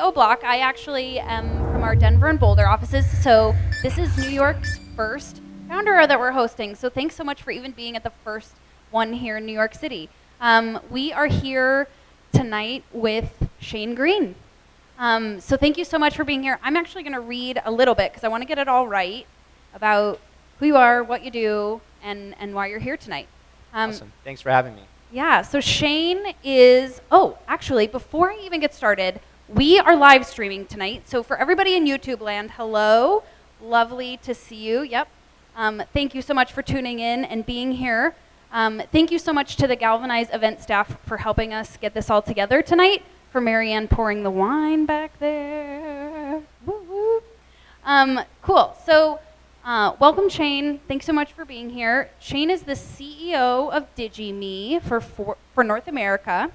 CEO Block. I actually am from our Denver and Boulder offices, so this is New York's first founder that we're hosting. So thanks so much for even being at the first one here in New York City. We are here tonight with Shane Green. So thank you so much for being here. I'm actually going to read a little bit because I want to get it all right about who you are, what you do, and why you're here tonight. Awesome. Thanks for having me. Yeah, so Shane is, actually, before I even get started, we are live streaming tonight. So for everybody in YouTube land, hello. Lovely to see you. Yep. Thank you so much for tuning in and being here. Thank you so much to the Galvanize event staff for helping us get this all together tonight, for Marianne pouring the wine back there. Woo woo. Cool. So welcome, Shane. Thanks so much for being here. Shane is the CEO of digime for North America.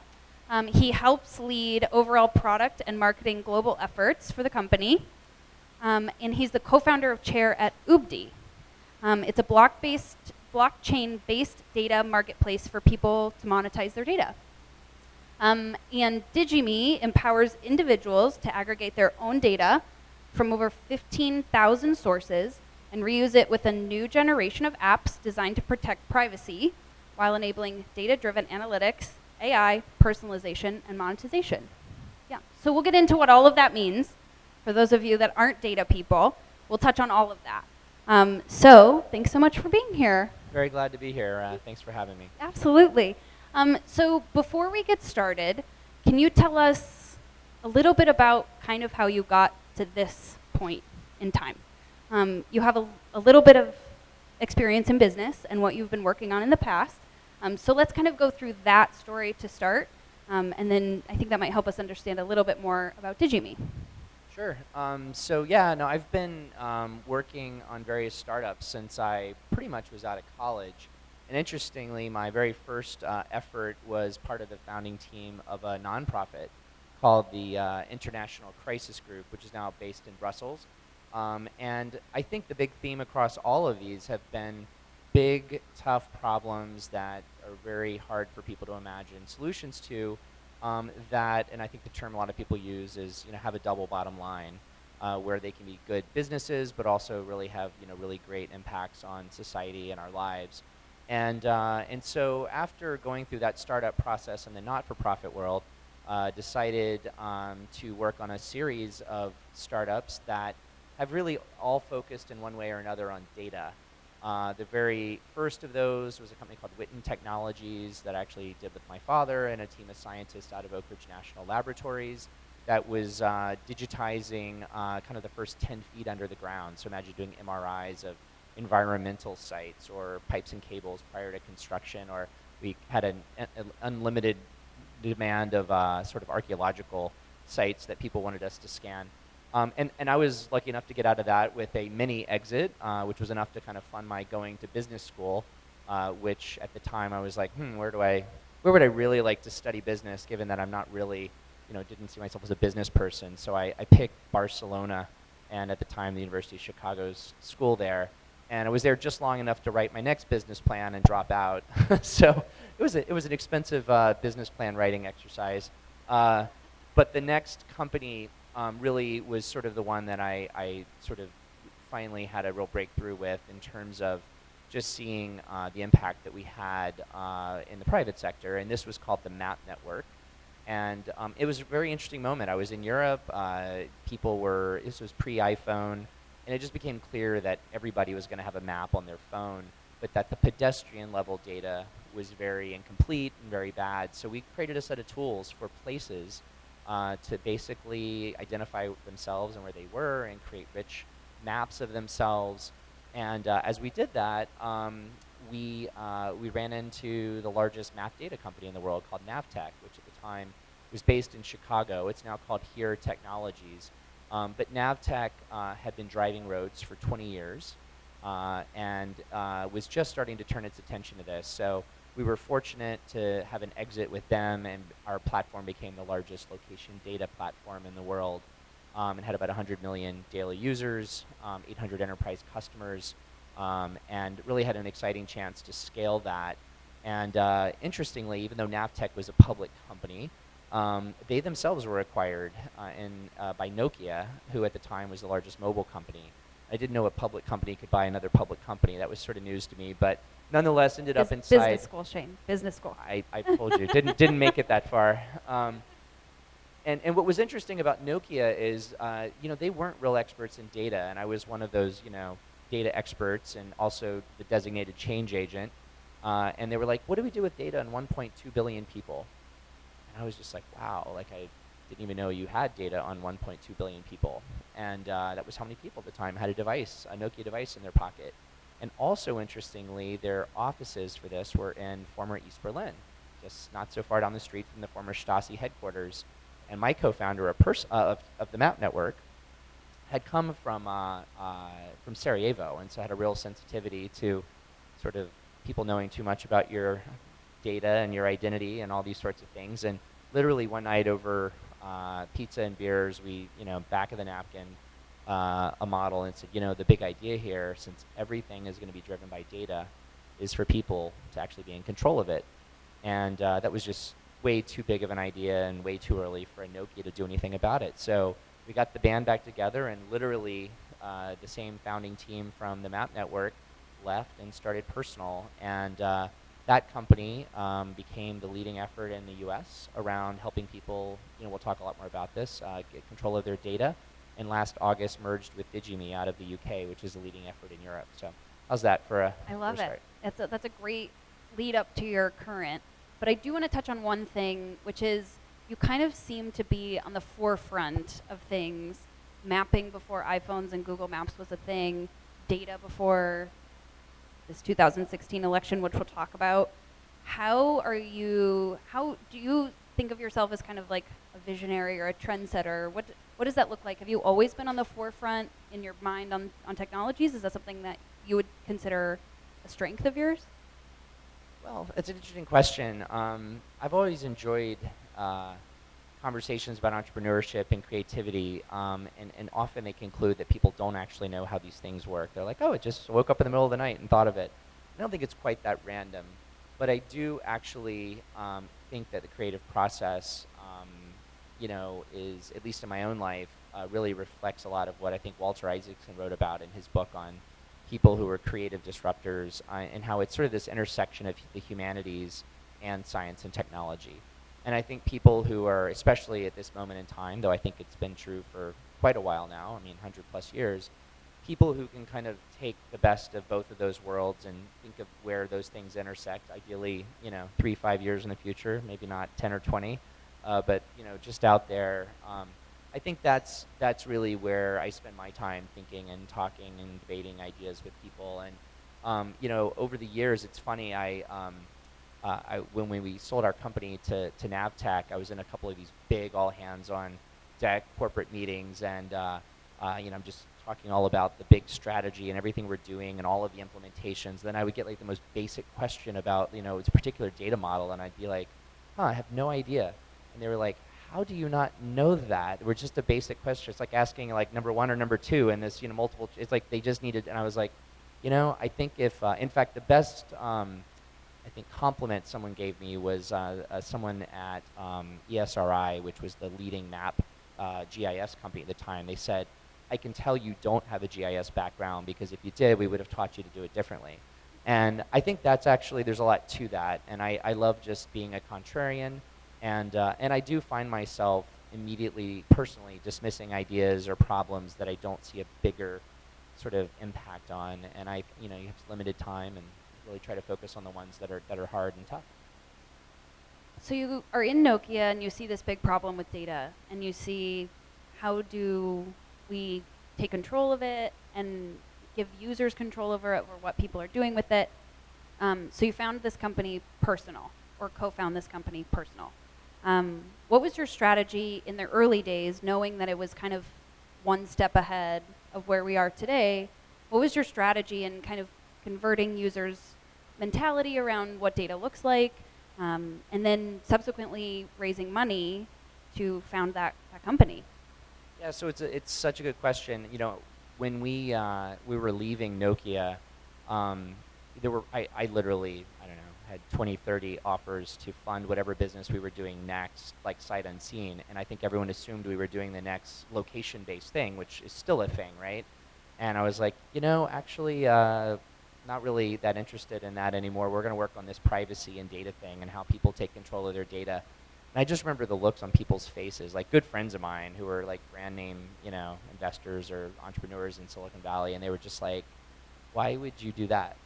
He helps lead overall product and marketing global efforts for the company. And he's the co-founder of Chair at Ubdi. It's a blockchain-based data marketplace for people to monetize their data. And digime empowers individuals to aggregate their own data from over 15,000 sources and reuse it with a new generation of apps designed to protect privacy while enabling data-driven analytics, AI, personalization, and monetization. Yeah, so we'll get into what all of that means. For those of you that aren't data people, we'll touch on all of that. So thanks so much for being here. Very glad to be here. Thanks for having me. Absolutely. So before we get started, can you tell us a little bit about kind of how you got to this point in time? You have a little bit of experience in business and what you've been working on in the past. So let's kind of go through that story to start. And then I think that might help us understand a little bit more about digime. Sure. I've been working on various startups since I pretty much was out of college. And interestingly, my very first effort was part of the founding team of a nonprofit called the International Crisis Group, which is now based in Brussels. And I think the big theme across all of these have been big, tough problems that are very hard for people to imagine solutions to, and I think the term a lot of people use is, have a double bottom line, where they can be good businesses, but also really have, really great impacts on society and our lives. And so after going through that startup process in the not-for-profit world, decided to work on a series of startups that have really all focused in one way or another on data. The very first of those was a company called Witten Technologies that I actually did with my father and a team of scientists out of Oak Ridge National Laboratories that was digitizing kind of the first 10 feet under the ground. So imagine doing MRIs of environmental sites or pipes and cables prior to construction, or we had an unlimited demand of sort of archaeological sites that people wanted us to scan. And I was lucky enough to get out of that with a mini exit, which was enough to kind of fund my going to business school, which at the time I was like, where would I really like to study business, given that I'm not really, didn't see myself as a business person. So I picked Barcelona, and at the time the University of Chicago's school there. And I was there just long enough to write my next business plan and drop out. So it was an expensive business plan writing exercise. But the next company really was sort of the one that I sort of finally had a real breakthrough with in terms of just seeing the impact that we had in the private sector. And this was called the Map Network. And it was a very interesting moment. I was in Europe. This was pre-iPhone. And it just became clear that everybody was going to have a map on their phone, but that the pedestrian level data was very incomplete and very bad. So we created a set of tools for places to basically identify themselves and where they were and create rich maps of themselves. And as we did that, we ran into the largest map data company in the world called Navtech, which at the time was based in Chicago. It's now called Here Technologies. But Navtech had been driving roads for 20 years and was just starting to turn its attention to this. So we were fortunate to have an exit with them, and our platform became the largest location data platform in the world, and had about 100 million daily users, 800 enterprise customers, and really had an exciting chance to scale that. And interestingly, even though Navtech was a public company, they themselves were acquired by Nokia, who at the time was the largest mobile company. I didn't know a public company could buy another public company. That was sort of news to me, but nonetheless ended up inside. Business school, Shane. Business school. I told you, didn't make it that far. And what was interesting about Nokia is, they weren't real experts in data, and I was one of those, data experts and also the designated change agent. And they were like, what do we do with data on 1.2 billion people? And I was just like, wow, like I didn't even know you had data on 1.2 billion people. And that was how many people at the time had a Nokia device in their pocket. And also, interestingly, their offices for this were in former East Berlin, just not so far down the street from the former Stasi headquarters. And my co-founder of the Map Network had come from Sarajevo, and so had a real sensitivity to sort of people knowing too much about your data and your identity and all these sorts of things. And literally one night over pizza and beers, we, back of the napkin, a model and said, the big idea here, since everything is going to be driven by data, is for people to actually be in control of it. And that was just way too big of an idea and way too early for a Nokia to do anything about it. So we got the band back together, and literally the same founding team from the Map Network left and started Personal. And that company became the leading effort in the US around helping people, we'll talk a lot more about this, get control of their data. And last August merged with digime out of the UK, which is a leading effort in Europe. So how's that for a I love start? it. That's a great lead up to your current. But I do want to touch on one thing, which is you kind of seem to be on the forefront of things. Mapping before iPhones and Google Maps was a thing. Data before this 2016 election, which we'll talk about. How do you think of yourself as kind of like a visionary or a trendsetter? What does that look like? Have you always been on the forefront in your mind on technologies? Is that something that you would consider a strength of yours? Well, it's an interesting question. I've always enjoyed conversations about entrepreneurship and creativity, and often they conclude that people don't actually know how these things work. They're like, oh, it just woke up in the middle of the night and thought of it. I don't think it's quite that random, but I do actually think that the creative process, is, at least in my own life, really reflects a lot of what I think Walter Isaacson wrote about in his book on people who are creative disruptors, and how it's sort of this intersection of the humanities and science and technology. And I think people who are, especially at this moment in time, though I think it's been true for quite a while now, 100 plus years, people who can kind of take the best of both of those worlds and think of where those things intersect, ideally, 3-5 years in the future, maybe not 10 or 20, but, just out there. I think that's really where I spend my time thinking and talking and debating ideas with people. And over the years, it's funny. When we sold our company to Navtech, I was in a couple of these big all hands on deck corporate meetings, and I'm just talking all about the big strategy and everything we're doing and all of the implementations. Then I would get like the most basic question about it's a particular data model, and I'd be like, I have no idea. And they were like, how do you not know that? We're just a basic question. It's like asking like number 1 or number 2 in this multiple. It's like they just needed. And I was like, I think if in fact the best compliment someone gave me was someone at ESRI, which was the leading map GIS company at the time. They said, I can tell you don't have a GIS background, because if you did, we would have taught you to do it differently. And I think that's actually, there's a lot to that. And I love just being a contrarian. And I do find myself immediately, personally, dismissing ideas or problems that I don't see a bigger sort of impact on. And you have limited time, and really try to focus on the ones that are hard and tough. So you are in Nokia and you see this big problem with data, and you see how do we take control of it and give users control over it, or what people are doing with it. So you found this company Personal, or co-found this company Personal. What was your strategy in the early days, knowing that it was kind of one step ahead of where we are today? What was your strategy in kind of converting users' mentality around what data looks like, and then subsequently raising money to found that company? Yeah, so it's such a good question. When we were leaving Nokia, I literally, I don't know had 20, 30 offers to fund whatever business we were doing next, like sight unseen. And I think everyone assumed we were doing the next location-based thing, which is still a thing, right? And I was like, actually, not really that interested in that anymore. We're going to work on this privacy and data thing and how people take control of their data. And I just remember the looks on people's faces, like good friends of mine who were like brand name, investors or entrepreneurs in Silicon Valley, and they were just like, why would you do that?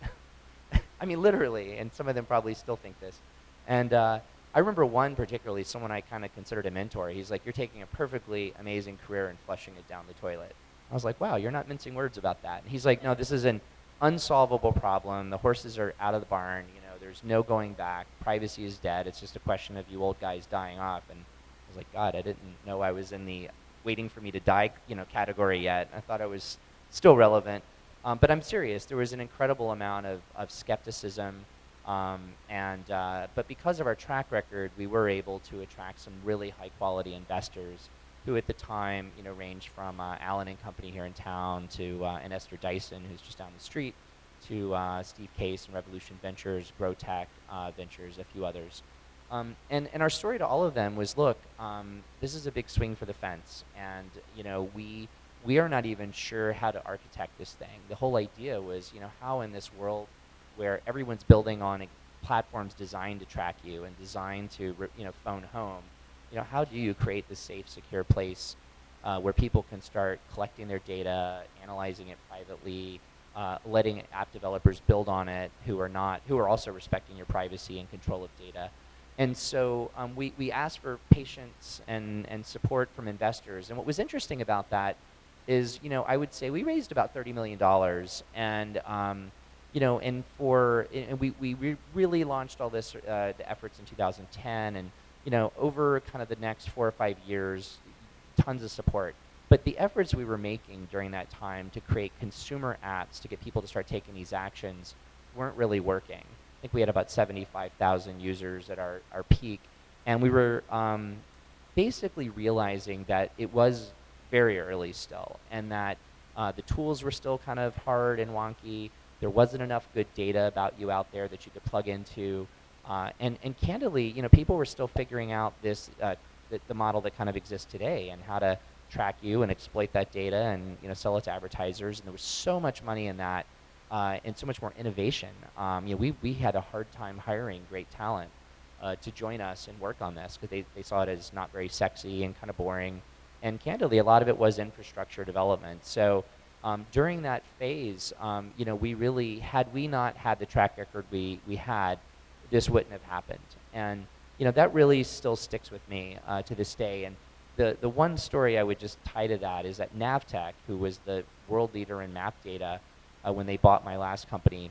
I mean, literally, and some of them probably still think this. And I remember one particularly, someone I kind of considered a mentor. He's like, you're taking a perfectly amazing career and flushing it down the toilet. I was like, wow, you're not mincing words about that. And he's like, no, this is an unsolvable problem. The horses are out of the barn. There's no going back. Privacy is dead. It's just a question of you old guys dying off. And I was like, God, I didn't know I was in the waiting for me to die, category yet. I thought I was still relevant. But I'm serious. There was an incredible amount of skepticism. But because of our track record, we were able to attract some really high quality investors who at the time, ranged from Allen and Company here in town to and Esther Dyson, who's just down the street, to Steve Case and Revolution Ventures, GrowTech Ventures, a few others. And our story to all of them was, look, this is a big swing for the fence, and we are not even sure how to architect this thing. The whole idea was, how in this world where everyone's building on platforms designed to track you and designed to phone home, how do you create this safe, secure place where people can start collecting their data, analyzing it privately, letting app developers build on it who are also respecting your privacy and control of data. And so we asked for patience and support from investors. And what was interesting about that is, I would say we raised about $30 million, and we really launched all this the efforts in 2010, and over kind of the next 4 or 5 years, tons of support. But the efforts we were making during that time to create consumer apps to get people to start taking these actions weren't really working. I think we had about 75,000 users at our peak, and we were basically realizing that it was very early still, and that the tools were still kind of hard and wonky. There wasn't enough good data about you out there that you could plug into. And candidly, people were still figuring out this the model that kind of exists today and how to track you and exploit that data and sell it to advertisers. And there was so much money in that and so much more innovation. We had a hard time hiring great talent to join us and work on this because they saw it as not very sexy and kind of boring. And candidly, a lot of it was infrastructure development. So during that phase, we really, had we not had the track record we had, this wouldn't have happened. And that really still sticks with me to this day. And the one story I would just tie to that is that Navtech, who was the world leader in map data when they bought my last company,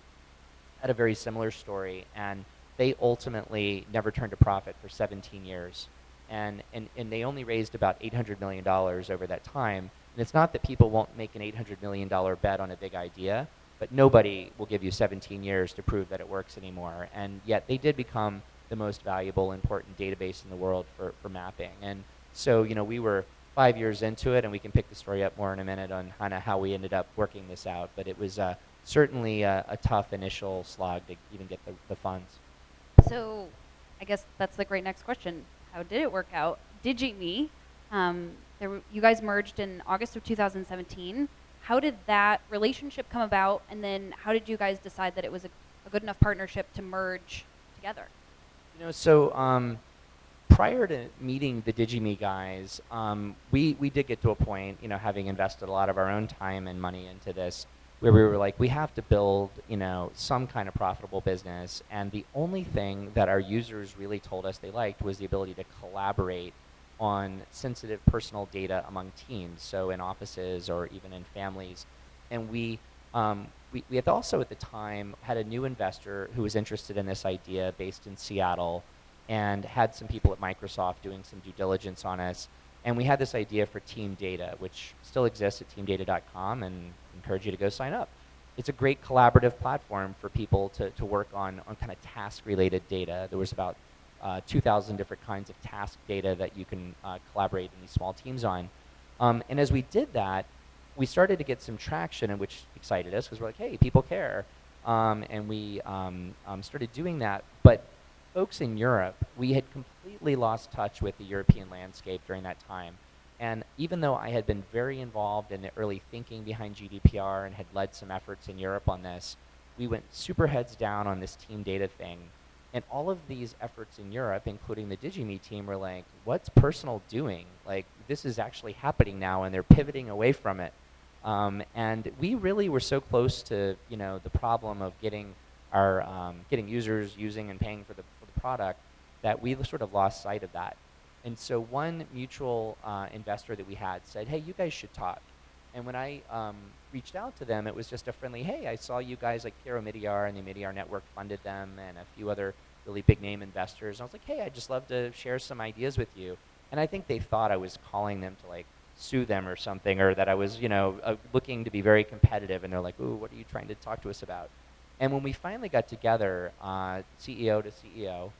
had a very similar story. And they ultimately never turned a profit for 17 years. And they only raised about $800 million over that time. And it's not that people won't make an $800 million bet on a big idea, but nobody will give you 17 years to prove that it works anymore. And yet they did become the most valuable, important database in the world for mapping. And so, we were 5 years into it, and we can pick the story up more in a minute on kind of how we ended up working this out. But it was certainly a tough initial slog to even get the funds. So I guess that's the great next question. How did it work out? Digime, you guys merged in August of 2017. How did that relationship come about? And then how did you guys decide that it was a good enough partnership to merge together? So prior to meeting the Digime guys, we did get to a point, having invested a lot of our own time and money into this, where we were like, we have to build, some kind of profitable business. And the only thing that our users really told us they liked was the ability to collaborate on sensitive personal data among teams, so in offices or even in families. And we had also at the time had a new investor who was interested in this idea based in Seattle, and had some people at Microsoft doing some due diligence on us. And we had this idea for Team Data, which still exists at teamdata.com, and encourage you to go sign up. It's a great collaborative platform for people to work on kind of task-related data. There was about 2,000 different kinds of task data that you can collaborate in these small teams on. And as we did that, we started to get some traction, and which excited us because we're like, hey, people care. and we started doing that. But folks in Europe, we had completely lost touch with the European landscape during that time. And even though I had been very involved in the early thinking behind GDPR and had led some efforts in Europe on this, we went super heads down on this team data thing. And all of these efforts in Europe, including the digime team, were like, what's personal doing? Like, this is actually happening now, and they're pivoting away from it. And we really were so close to, the problem of getting our getting users using and paying for the product that we sort of lost sight of that. And so one mutual investor that we had said, hey, you guys should talk. And when I reached out to them, it was just a friendly, hey, I saw you guys like Piero Midyar and the Midyar Network funded them and a few other really big name investors. And I was like, hey, I'd just love to share some ideas with you. And I think they thought I was calling them to like sue them or something, or that I was, looking to be very competitive. And they're like, ooh, what are you trying to talk to us about? And when we finally got together, CEO to CEO,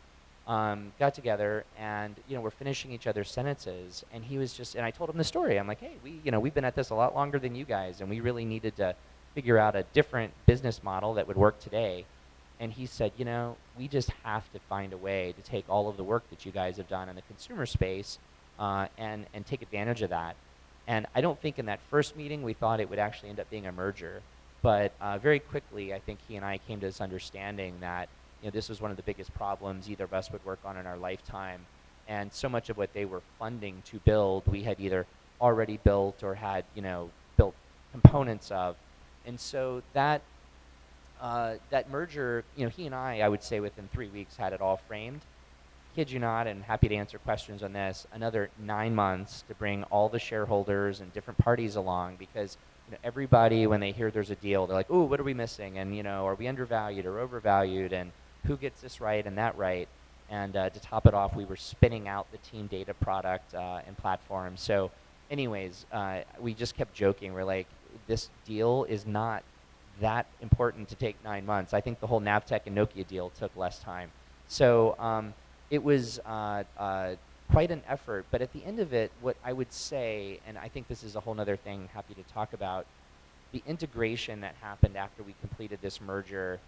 got together and we're finishing each other's sentences, and he was just, and I told him the story. I'm like, hey, we've been at this a lot longer than you guys, and we really needed to figure out a different business model that would work today. And he said, we just have to find a way to take all of the work that you guys have done in the consumer space and take advantage of that. And I don't think in that first meeting we thought it would actually end up being a merger, but very quickly I think he and I came to this understanding that this was one of the biggest problems either of us would work on in our lifetime. And so much of what they were funding to build, we had either already built or had, built components of. And so that that merger, he and I would say within 3 weeks had it all framed. Kid you not, and happy to answer questions on this, another 9 months to bring all the shareholders and different parties along, because everybody, when they hear there's a deal, they're like, ooh, what are we missing? And are we undervalued or overvalued? And who gets this right and that right? And to top it off, we were spinning out the team data product and platform. So anyways, we just kept joking. We're like, this deal is not that important to take 9 months. I think the whole Navtech and Nokia deal took less time. So it was quite an effort. But at the end of it, what I would say, and I think this is a whole other thing happy to talk about, the integration that happened after we completed this merger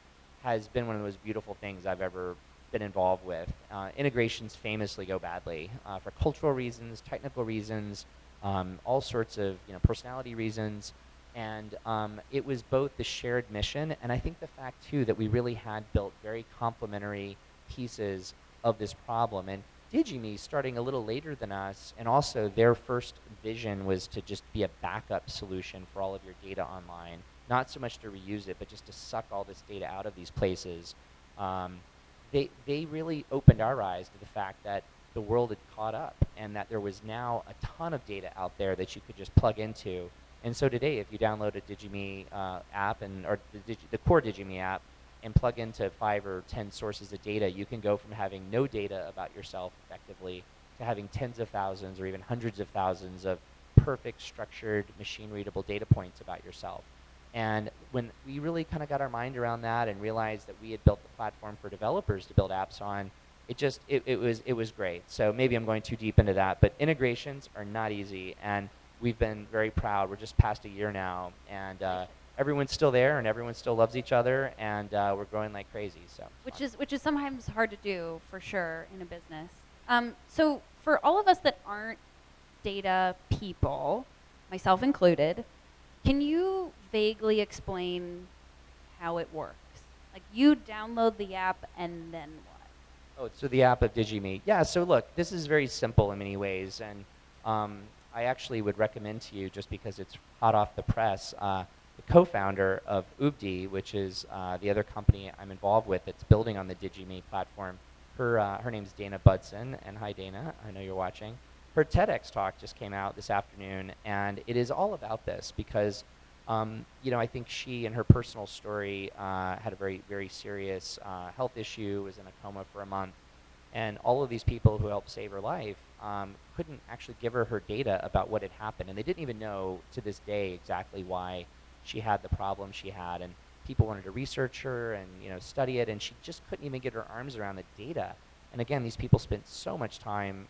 has been one of the most beautiful things I've ever been involved with. Integrations famously go badly for cultural reasons, technical reasons, all sorts of personality reasons. And it was both the shared mission, and I think the fact too that we really had built very complementary pieces of this problem. And digime, starting a little later than us, and also their first vision was to just be a backup solution for all of your data online. Not so much to reuse it, but just to suck all this data out of these places. They really opened our eyes to the fact that the world had caught up, and that there was now a ton of data out there that you could just plug into. And so today, if you download a digime app or the core digime app and plug into 5 or 10 sources of data, you can go from having no data about yourself effectively to having tens of thousands or even hundreds of thousands of perfect, structured, machine-readable data points about yourself. And when we really kind of got our mind around that and realized that we had built the platform for developers to build apps on, it was great. So maybe I'm going too deep into that, but integrations are not easy, and we've been very proud. We're just past a year now, and everyone's still there, and everyone still loves each other, and we're growing like crazy. So which is sometimes hard to do for sure in a business. So for all of us that aren't data people, myself included, can you vaguely explain how it works? Like, you download the app and then what? Oh, so the app of digime. Yeah, so look, this is very simple in many ways, and I actually would recommend to you, just because it's hot off the press, the co-founder of Ubdi, which is the other company I'm involved with that's building on the digime platform. Her name's Dana Budson, and hi Dana, I know you're watching. Her TEDx talk just came out this afternoon, and it is all about this because I think she, in her personal story, had a very, very serious health issue, was in a coma for a month, and all of these people who helped save her life couldn't actually give her data about what had happened, and they didn't even know to this day exactly why she had the problem she had, and people wanted to research her and study it, and she just couldn't even get her arms around the data. And again, these people spent so much time,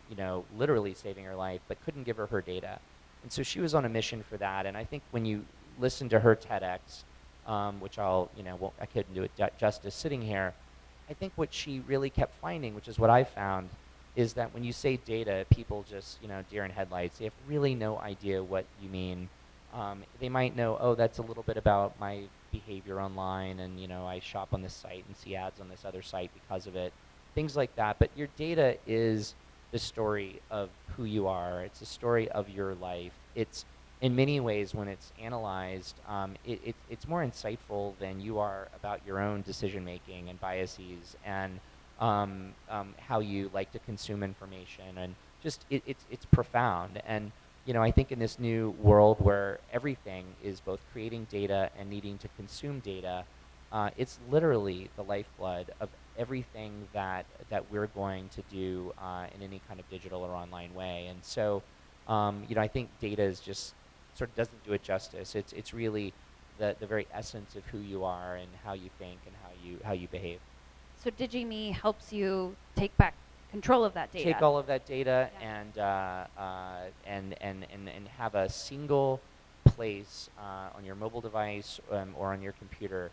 literally saving her life, but couldn't give her data. And so she was on a mission for that. And I think when you listen to her TEDx, which I couldn't do it justice sitting here. I think what she really kept finding, which is what I found, is that when you say data, people just, deer in headlights. They have really no idea what you mean. They might know, oh, that's a little bit about my behavior online, and I shop on this site and see ads on this other site because of it, things like that. But your data is the story of who you are. It's the story of your life. It's in many ways, when it's analyzed, it's more insightful than you are about your own decision making and biases and how you like to consume information, and just it's profound. And I think in this new world where everything is both creating data and needing to consume data, it's literally the lifeblood of everything that we're going to do in any kind of digital or online way. And so, I think data is just sort of doesn't do it justice. It's really the very essence of who you are and how you think and how you behave. So digime helps you take back control of that data. Take all of that data Yeah. and have a single place on your mobile device or on your computer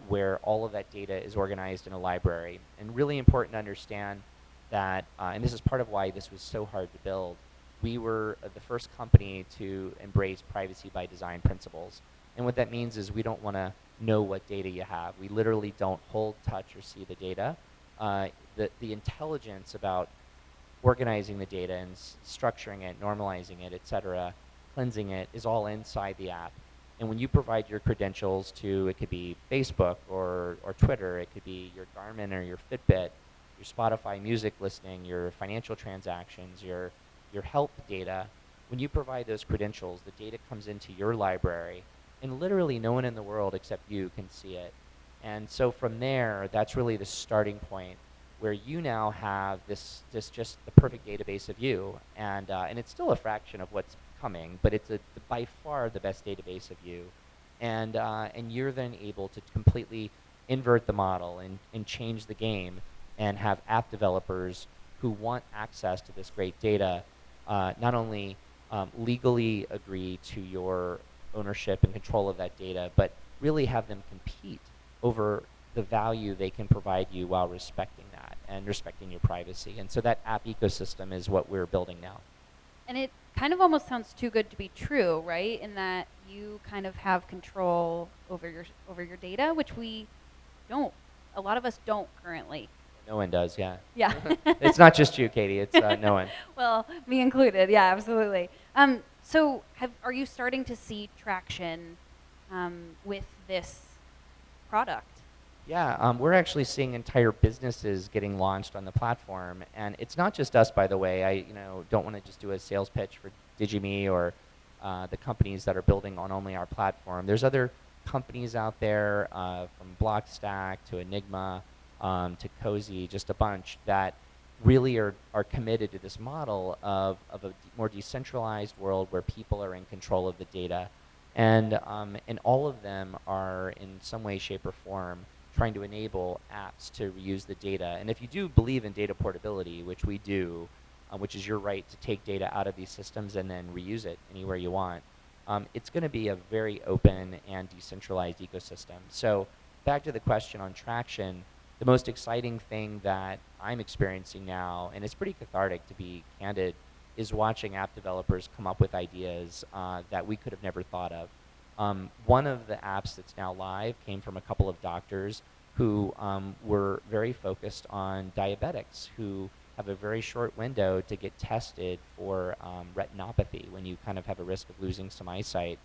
where all of that data is organized in a library. And really important to understand that, and this is part of why this was so hard to build, we were the first company to embrace privacy by design principles. And what that means is we don't want to know what data you have. We literally don't hold, touch, or see the data. The intelligence about organizing the data and structuring it, normalizing it, et cetera, cleansing it, is all inside the app. And when you provide your credentials to, it could be Facebook or Twitter, it could be your Garmin or your Fitbit, your Spotify music listening, your financial transactions, your health data, when you provide those credentials, the data comes into your library, and literally no one in the world except you can see it. And so from there, that's really the starting point, where you now have this just the perfect database of you, and it's still a fraction of what's coming, but it's by far the best database of you, and you're then able to completely invert the model and change the game, and have app developers who want access to this great data not only legally agree to your ownership and control of that data, but really have them compete over the value they can provide you while respecting that and respecting your privacy. And so that app ecosystem is what we're building now. And it kind of almost sounds too good to be true, right? In that you kind of have control over your data, which we don't. A lot of us don't currently. No one does, yeah. Yeah. It's not just you, Katie. It's no one. Well, me included. Yeah, absolutely. So, are you starting to see traction with this product? Yeah, we're actually seeing entire businesses getting launched on the platform, and it's not just us, by the way. I don't want to just do a sales pitch for digime or the companies that are building on only our platform. There's other companies out there, from Blockstack to Enigma to Cozy, just a bunch that really are committed to this model of a more decentralized world where people are in control of the data, and all of them are in some way, shape, or form trying to enable apps to reuse the data. And if you do believe in data portability, which we do, which is your right to take data out of these systems and then reuse it anywhere you want, it's going to be a very open and decentralized ecosystem. So back to the question on traction, the most exciting thing that I'm experiencing now, and it's pretty cathartic to be candid, is watching app developers come up with ideas that we could have never thought of. One of the apps that's now live came from a couple of doctors who were very focused on diabetics who have a very short window to get tested for retinopathy, when you kind of have a risk of losing some eyesight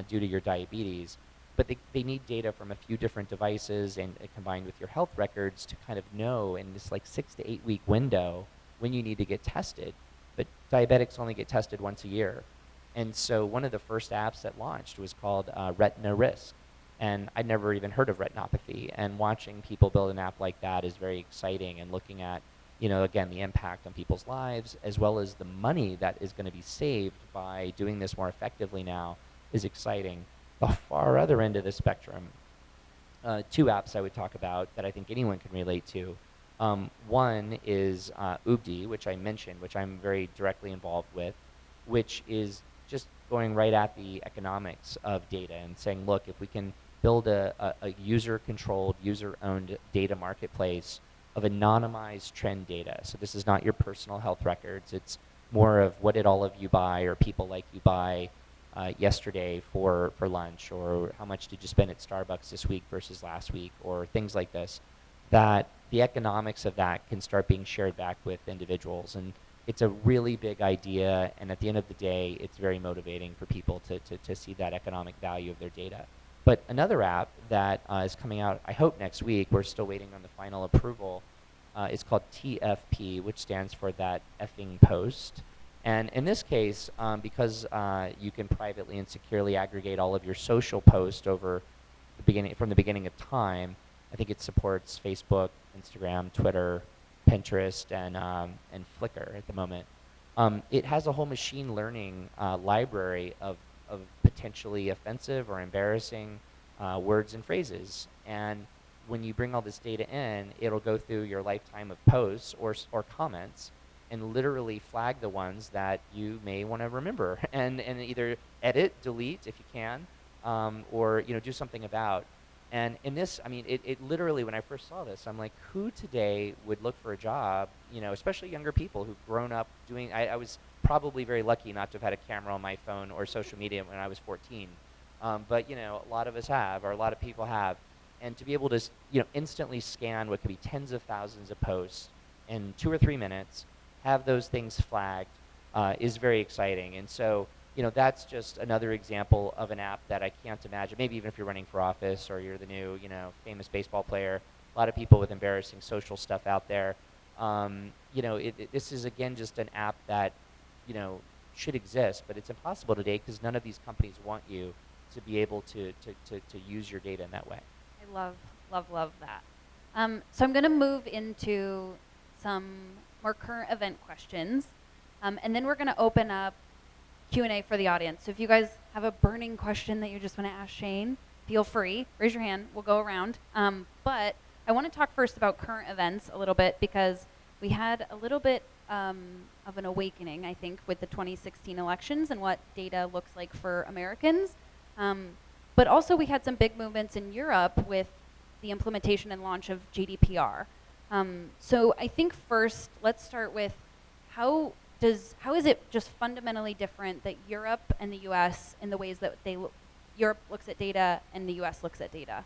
due to your diabetes. But they need data from a few different devices and combined with your health records to kind of know in this like 6 to 8 week window when you need to get tested. But diabetics only get tested once a year. And so one of the first apps that launched was called Retina Risk. And I'd never even heard of retinopathy. And watching people build an app like that is very exciting, and looking at, again, the impact on people's lives, as well as the money that is going to be saved by doing this more effectively now, is exciting. The far other end of the spectrum, two apps I would talk about that I think anyone can relate to. One is Ubdi, which I mentioned, which I'm very directly involved with, which is just going right at the economics of data and saying, look, if we can build a user-controlled, user-owned data marketplace of anonymized trend data. So this is not your personal health records. It's more of what did all of you buy or people like you buy yesterday for lunch, or how much did you spend at Starbucks this week versus last week, or things like this, that the economics of that can start being shared back with individuals. And it's a really big idea, and at the end of the day, it's very motivating for people to see that economic value of their data. But another app that is coming out, I hope next week, we're still waiting on the final approval, is called TFP, which stands for that effing post. And in this case, because you can privately and securely aggregate all of your social posts over from the beginning of time, I think it supports Facebook, Instagram, Twitter, Pinterest, and Flickr at the moment. It has a whole machine learning library of potentially offensive or embarrassing words and phrases. And when you bring all this data in, it'll go through your lifetime of posts or comments and literally flag the ones that you may want to remember and either edit, delete if you can, or do something about. And in this, I mean, it literally, when I first saw this, I'm like, who today would look for a job, especially younger people who've grown up doing, I was probably very lucky not to have had a camera on my phone or social media when I was 14. But, a lot of us have, or a lot of people have. And to be able to, instantly scan what could be tens of thousands of posts in 2 or 3 minutes, have those things flagged, is very exciting. And so, that's just another example of an app that I can't imagine. Maybe even if you're running for office or you're the new, famous baseball player, a lot of people with embarrassing social stuff out there. This is, again, just an app that, should exist, but it's impossible today because none of these companies want you to be able to use your data in that way. I love that. So I'm going to move into some more current event questions, and then we're going to open up Q&A for the audience. So if you guys have a burning question that you just want to ask Shane, feel free. Raise your hand. We'll go around. But I want to talk first about current events a little bit because we had a little bit of an awakening, I think, with the 2016 elections and what data looks like for Americans. But also we had some big movements in Europe with the implementation and launch of GDPR. So I think first, let's start with how is it just fundamentally different that Europe and the US in the ways that Europe looks at data and the US looks at data?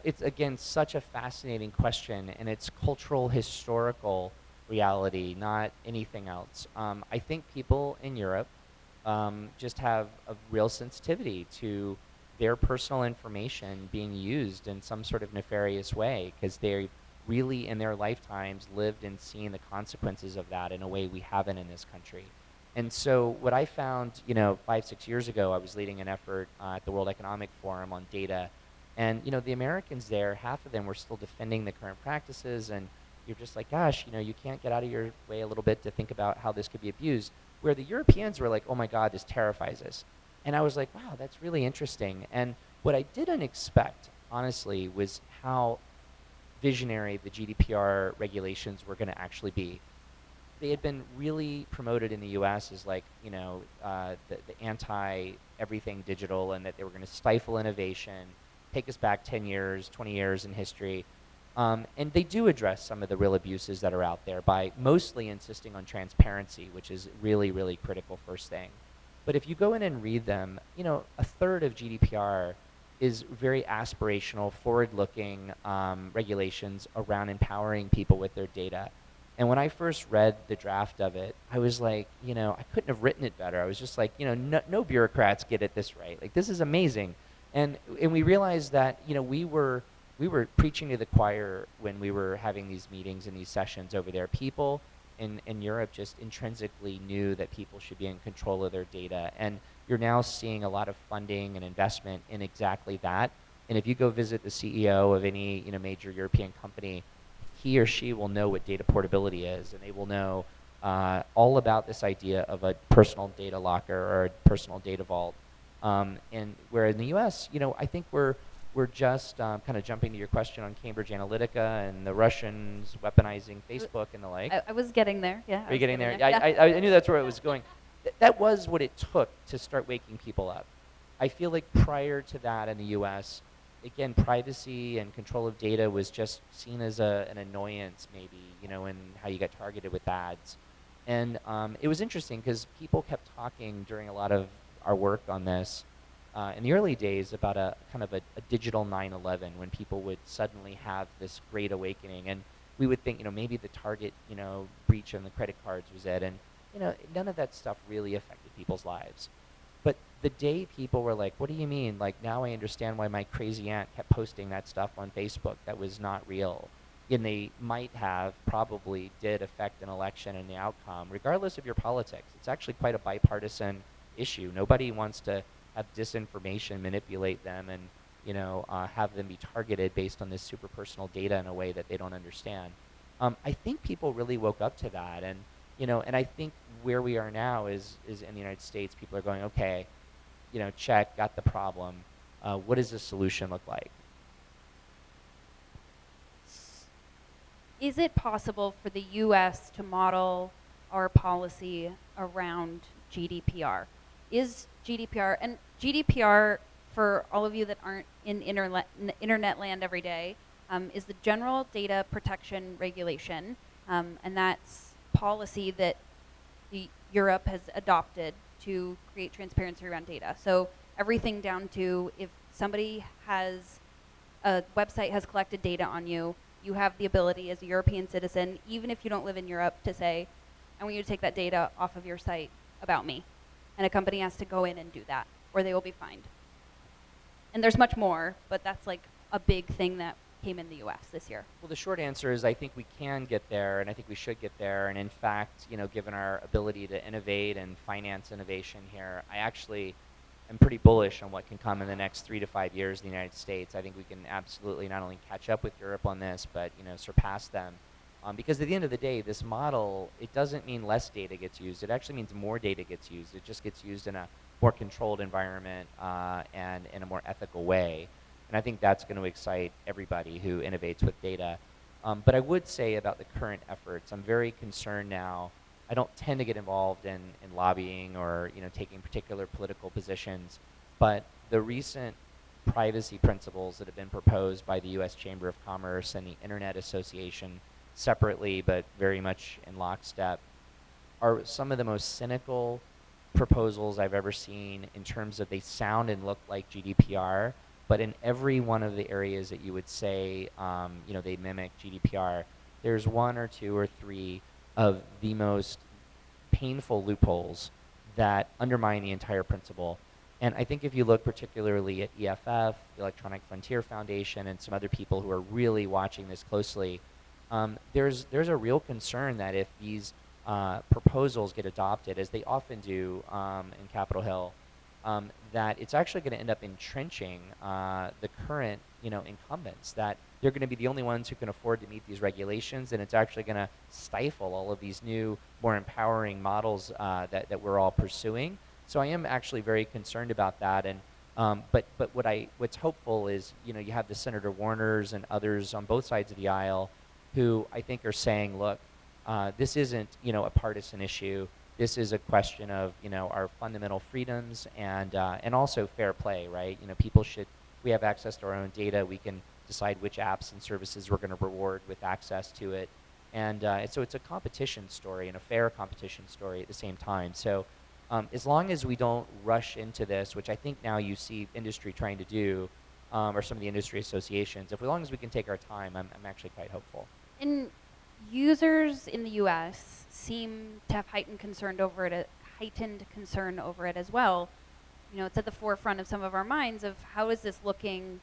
It's, again, such a fascinating question, and it's cultural, historical reality, not anything else. I think people in Europe just have a real sensitivity to their personal information being used in some sort of nefarious way because they really in their lifetimes lived and seen the consequences of that in a way we haven't in this country. And so what I found, 5-6 years ago, I was leading an effort at the World Economic Forum on data. And, the Americans there, half of them were still defending the current practices. And you're just like, gosh, you can't get out of your way a little bit to think about how this could be abused. Where the Europeans were like, oh my God, this terrifies us. And I was like, wow, that's really interesting. And what I didn't expect, honestly, was how visionary the GDPR regulations were going to actually be. They had been really promoted in the US as like, the anti-everything digital, and that they were going to stifle innovation, take us back 10 years, 20 years in history. And they do address some of the real abuses that are out there by mostly insisting on transparency, which is really, really critical first thing. But if you go in and read them, a third of GDPR is very aspirational, forward-looking regulations around empowering people with their data. And when I first read the draft of it, I was like, I couldn't have written it better. I was just like, no bureaucrats get it this right. Like, this is amazing. And we realized that, we were preaching to the choir when we were having these meetings and these sessions over there. People in Europe just intrinsically knew that people should be in control of their data. And you're now seeing a lot of funding and investment in exactly that. And if you go visit the CEO of any major European company, he or she will know what data portability is, and they will know all about this idea of a personal data locker or a personal data vault. And where in the U.S., I think we're just kind of jumping to your question on Cambridge Analytica and the Russians weaponizing Facebook and the like. I was getting there, yeah. Are you getting there? Yeah. I knew that's where it was going. That was what it took to start waking people up. I feel like prior to that in the U.S., again, privacy and control of data was just seen as an annoyance, maybe, in how you got targeted with ads. And it was interesting because people kept talking during a lot of our work on this in the early days about a kind of a digital 9/11, when people would suddenly have this great awakening, and we would think, maybe the Target, breach on the credit cards was it, and none of that stuff really affected people's lives. But the day people were like, what do you mean? Like, now I understand why my crazy aunt kept posting that stuff on Facebook that was not real. And they might have, probably did affect an election and the outcome, regardless of your politics. It's actually quite a bipartisan issue. Nobody wants to have disinformation manipulate them and, have them be targeted based on this super personal data in a way that they don't understand. I think people really woke up to that, and and I think where we are now is in the United States, people are going, okay, check, got the problem. What does the solution look like? Is it possible for the US to model our policy around GDPR? Is GDPR, and GDPR, for all of you that aren't in internet land every day, is the General Data Protection Regulation, and that's policy that Europe has adopted to create transparency around data. So everything down to, if somebody has, a website has collected data on you, you have the ability as a European citizen, even if you don't live in Europe, to say, I want you to take that data off of your site about me. And a company has to go in and do that, or they will be fined. And there's much more, but that's like a big thing that came in the US this year. Well, the short answer is I think we can get there, and I think we should get there. And in fact, given our ability to innovate and finance innovation here, I actually am pretty bullish on what can come in the next 3 to 5 years in the United States. I think we can absolutely not only catch up with Europe on this, but surpass them. Because at the end of the day, this model, it doesn't mean less data gets used. It actually means more data gets used. It just gets used in a more controlled environment and in a more ethical way. And I think that's going to excite everybody who innovates with data. But I would say about the current efforts, I'm very concerned now. I don't tend to get involved in lobbying or taking particular political positions, but the recent privacy principles that have been proposed by the U.S. Chamber of Commerce and the Internet Association, separately but very much in lockstep, are some of the most cynical proposals I've ever seen, in terms of they sound and look like GDPR, but in every one of the areas that you would say they mimic GDPR, there's one or two or three of the most painful loopholes that undermine the entire principle. And I think if you look particularly at EFF, the Electronic Frontier Foundation, and some other people who are really watching this closely, there's a real concern that if these proposals get adopted, as they often do in Capitol Hill, that it's actually going to end up entrenching the current incumbents, that they're going to be the only ones who can afford to meet these regulations, and it's actually going to stifle all of these new, more empowering models that we're all pursuing. So I am actually very concerned about that. And but what's hopeful is you have the Senator Warners and others on both sides of the aisle who I think are saying, look, this isn't a partisan issue. This is a question of our fundamental freedoms and also fair play, right? We have access to our own data. We can decide which apps and services we're going to reward with access to it, and so it's a competition story and a fair competition story at the same time. So as long as we don't rush into this, which I think now you see industry trying to do, or some of the industry associations, as long as we can take our time, I'm actually quite hopeful. And users in the US seem to have heightened concern over it as well. It's at the forefront of some of our minds of how is this looking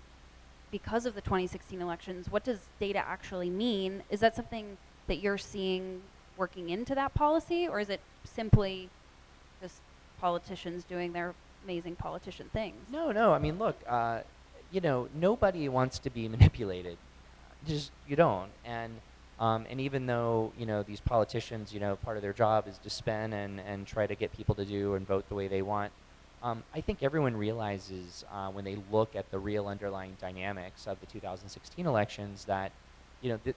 because of the 2016 elections. What does data actually mean? Is that something that you're seeing working into that policy, or is it simply just politicians doing their amazing politician things? No. I mean, look, nobody wants to be manipulated. Just you don't. And even though these politicians, part of their job is to spin and try to get people to do and vote the way they want, I think everyone realizes when they look at the real underlying dynamics of the 2016 elections that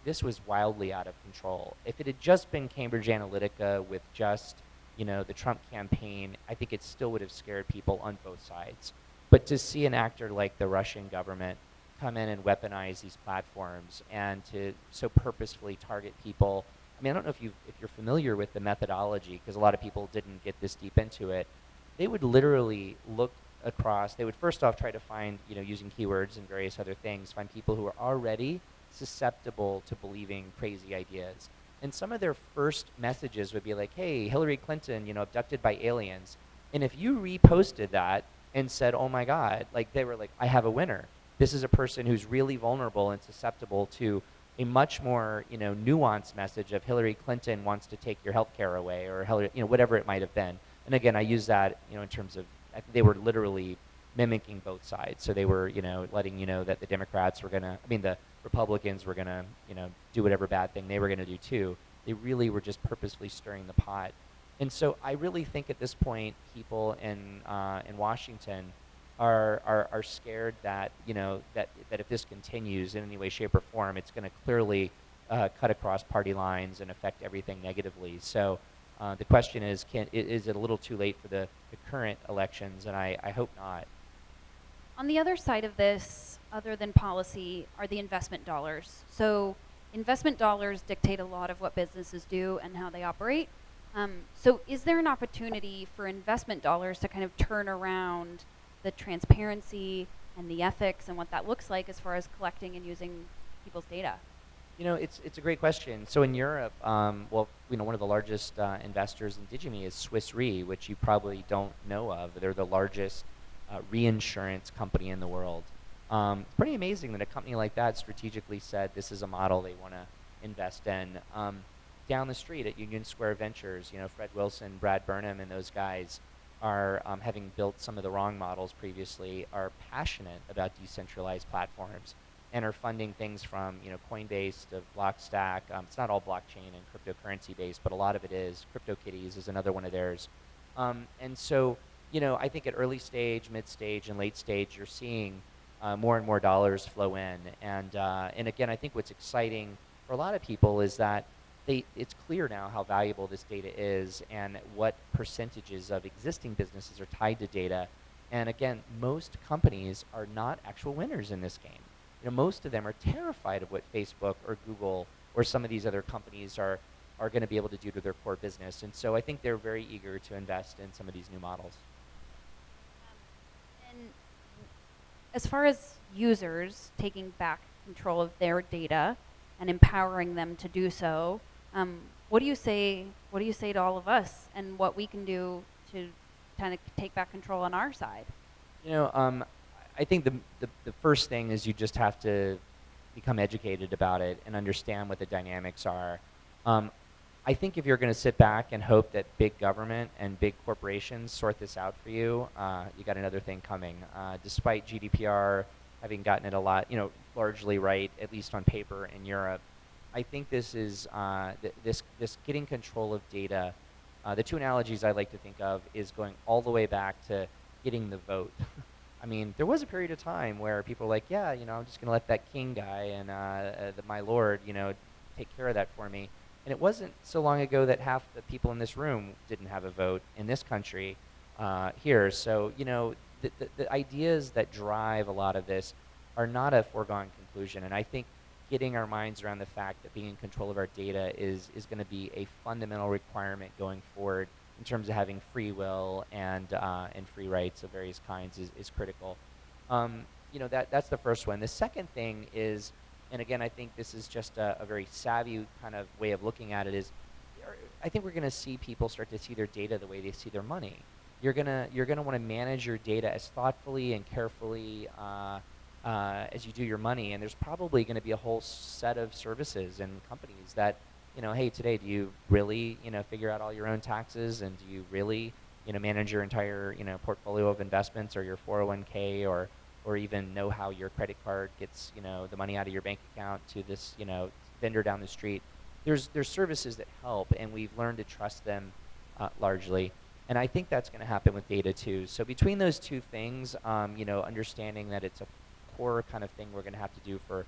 this was wildly out of control. If it had just been Cambridge Analytica with just the Trump campaign, I think it still would have scared people on both sides. But to see an actor like the Russian government come in and weaponize these platforms and to so purposefully target people. I mean, I don't know if you're familiar with the methodology, because a lot of people didn't get this deep into it. They would literally look across. They would first off try to find, using keywords and various other things, find people who are already susceptible to believing crazy ideas. And some of their first messages would be like, "Hey, Hillary Clinton, abducted by aliens." And if you reposted that and said, "Oh my God," like they were like, "I have a winner. This is a person who's really vulnerable and susceptible to a much more, nuanced message of Hillary Clinton wants to take your health care away," or Hillary, whatever it might have been. And again, I use that, in terms of, they were literally mimicking both sides. So they were, letting you know that the Democrats were the Republicans were gonna, do whatever bad thing they were gonna do too. They really were just purposefully stirring the pot. And so I really think at this point, people in Washington are scared that, that if this continues in any way, shape, or form, it's going to clearly cut across party lines and affect everything negatively. So the question is, is it a little too late for the current elections? And I hope not. On the other side of this, other than policy, are the investment dollars. So investment dollars dictate a lot of what businesses do and how they operate. So is there an opportunity for investment dollars to kind of turn around the transparency and the ethics and what that looks like as far as collecting and using people's data? It's a great question. So in Europe, one of the largest investors in digime is Swiss Re, which you probably don't know of. They're the largest reinsurance company in the world. It's pretty amazing that a company like that strategically said this is a model they want to invest in. Down the street at Union Square Ventures, Fred Wilson, Brad Burnham, and those guys are, having built some of the wrong models previously, are passionate about decentralized platforms and are funding things from, Coinbase to Blockstack. It's not all blockchain and cryptocurrency based, but a lot of it is. CryptoKitties is another one of theirs. And so, I think at early stage, mid stage, and late stage, you're seeing more and more dollars flow in. And again, I think what's exciting for a lot of people is that it's clear now how valuable this data is and what percentages of existing businesses are tied to data. And again, most companies are not actual winners in this game. Most of them are terrified of what Facebook or Google or some of these other companies are going to be able to do to their core business. And so I think they're very eager to invest in some of these new models. And as far as users taking back control of their data and empowering them to do so, what do you say to all of us and what we can do to kind of take back control on our side? I think the first thing is you just have to become educated about it and understand what the dynamics are. I think if you're going to sit back and hope that big government and big corporations sort this out for you, you got another thing coming. Despite GDPR having gotten it a lot, largely right, at least on paper in Europe, I think this is this getting control of data. The two analogies I like to think of is going all the way back to getting the vote. I mean, there was a period of time where people were like, yeah, I'm just going to let that king guy and my lord, take care of that for me. And it wasn't so long ago that half the people in this room didn't have a vote in this country here. So, the ideas that drive a lot of this are not a foregone conclusion. And I think getting our minds around the fact that being in control of our data is going to be a fundamental requirement going forward in terms of having free will and free rights of various kinds is critical. That's the first one. The second thing is, and again, I think this is just a very savvy kind of way of looking at it, is I think we're going to see people start to see their data the way they see their money. You're gonna want to manage your data as thoughtfully and carefully as you do your money, and there's probably going to be a whole set of services and companies that, hey, today, do you really, figure out all your own taxes, and do you really, manage your entire, portfolio of investments or your 401k, or even know how your credit card gets, the money out of your bank account to this, vendor down the street. There's services that help, and we've learned to trust them largely. And I think that's going to happen with data too. So between those two things, understanding that it's a core kind of thing we're going to have to do for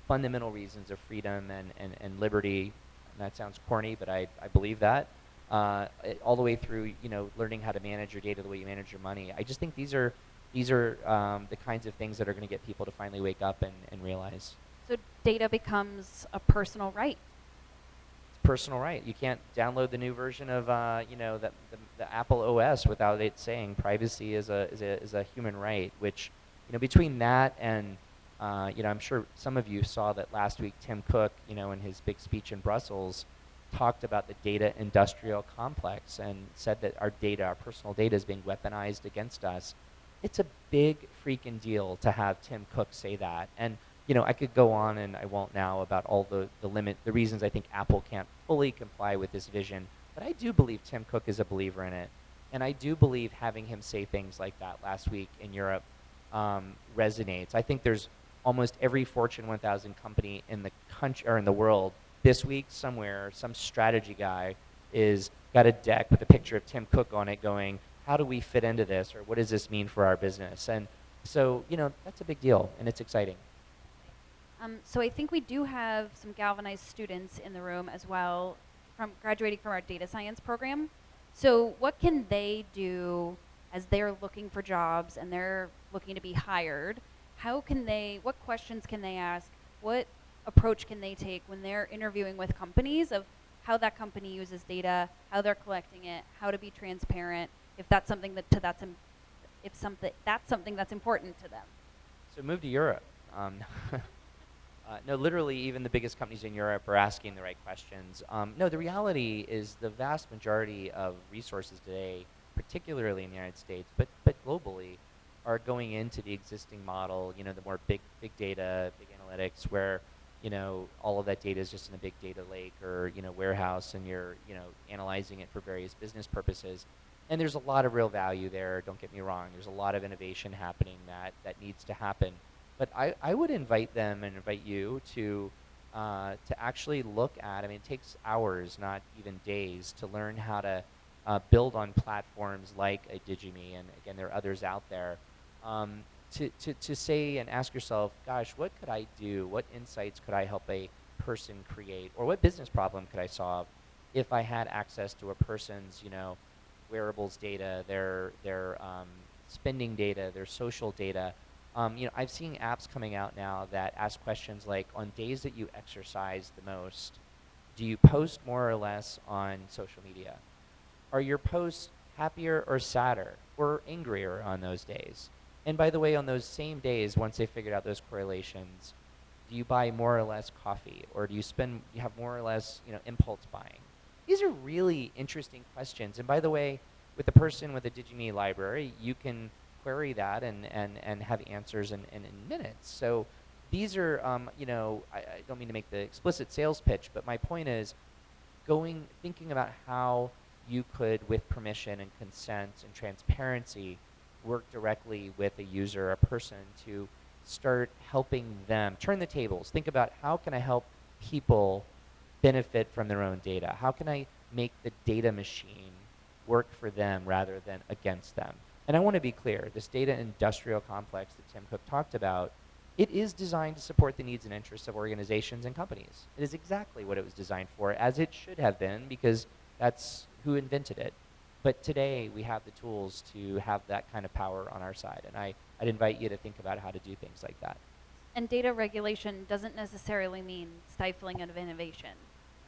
fundamental reasons of freedom and liberty, and that sounds corny, but I believe that, all the way through, learning how to manage your data the way you manage your money. I just think these are These are the kinds of things that are going to get people to finally wake up and realize. So data becomes a personal right. It's personal right. You can't download the new version of the Apple OS without it saying privacy is a human right. Which, between that and I'm sure some of you saw that last week Tim Cook, in his big speech in Brussels, talked about the data industrial complex and said that our data, our personal data, is being weaponized against us. It's a big freaking deal to have Tim Cook say that. And I could go on, and I won't now, about all the reasons I think Apple can't fully comply with this vision. But I do believe Tim Cook is a believer in it, and I do believe having him say things like that last week in Europe resonates. I think there's almost every Fortune 1000 company in the country or in the world this week somewhere, some strategy guy is got a deck with a picture of Tim Cook on it, going, "How do we fit into this?" or "What does this mean for our business?" And so, that's a big deal, and it's exciting. So I think we do have some Galvanize students in the room as well, from graduating from our data science program. So what can they do as they're looking for jobs and they're looking to be hired? What questions can they ask? What approach can they take when they're interviewing with companies of how that company uses data, how they're collecting it, how to be transparent, if that's something that's something that's important to them? So move to Europe. No, literally, even the biggest companies in Europe are asking the right questions. No, the reality is the vast majority of resources today, particularly in the United States, but globally, are going into the existing model. The more big data, big analytics, where all of that data is just in a big data lake or warehouse, and you're analyzing it for various business purposes. And there's a lot of real value there. Don't get me wrong. There's a lot of innovation happening that needs to happen. But I would invite them and invite you to actually look at. I mean, it takes hours, not even days, to learn how to build on platforms like a digime, and again, there are others out there. To say and ask yourself, gosh, what could I do? What insights could I help a person create, or what business problem could I solve if I had access to a person's wearables data, their spending data, their social data. I've seen apps coming out now that ask questions like, on days that you exercise the most, do you post more or less on social media? Are your posts happier or sadder or angrier on those days? And by the way, on those same days, once they figured out those correlations, do you buy more or less coffee, or do you have more or less impulse buying? These are really interesting questions. And by the way, with a person with a digime library, you can query that and have answers in minutes. So these are, I don't mean to make the explicit sales pitch, but my point is thinking about how you could, with permission and consent and transparency, work directly with a user, a person, to start helping them turn the tables. Think about, how can I help people benefit from their own data? How can I make the data machine work for them rather than against them? And I want to be clear, this data industrial complex that Tim Cook talked about, it is designed to support the needs and interests of organizations and companies. It is exactly what it was designed for, as it should have been, because that's who invented it. But today, we have the tools to have that kind of power on our side. And I'd invite you to think about how to do things like that. And data regulation doesn't necessarily mean stifling of innovation.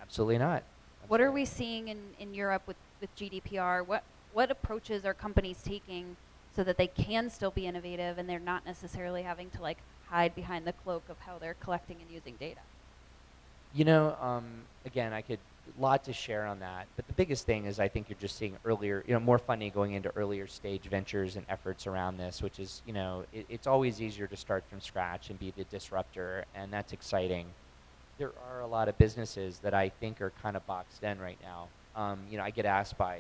Absolutely not. What are we seeing in Europe with GDPR? What approaches are companies taking so that they can still be innovative and they're not necessarily having to hide behind the cloak of how they're collecting and using data? Again, a lot to share on that. But the biggest thing is, I think you're just seeing earlier, more funding going into earlier stage ventures and efforts around this, which is, it's always easier to start from scratch and be the disruptor, and that's exciting. There are a lot of businesses that I think are kind of boxed in right now. I get asked by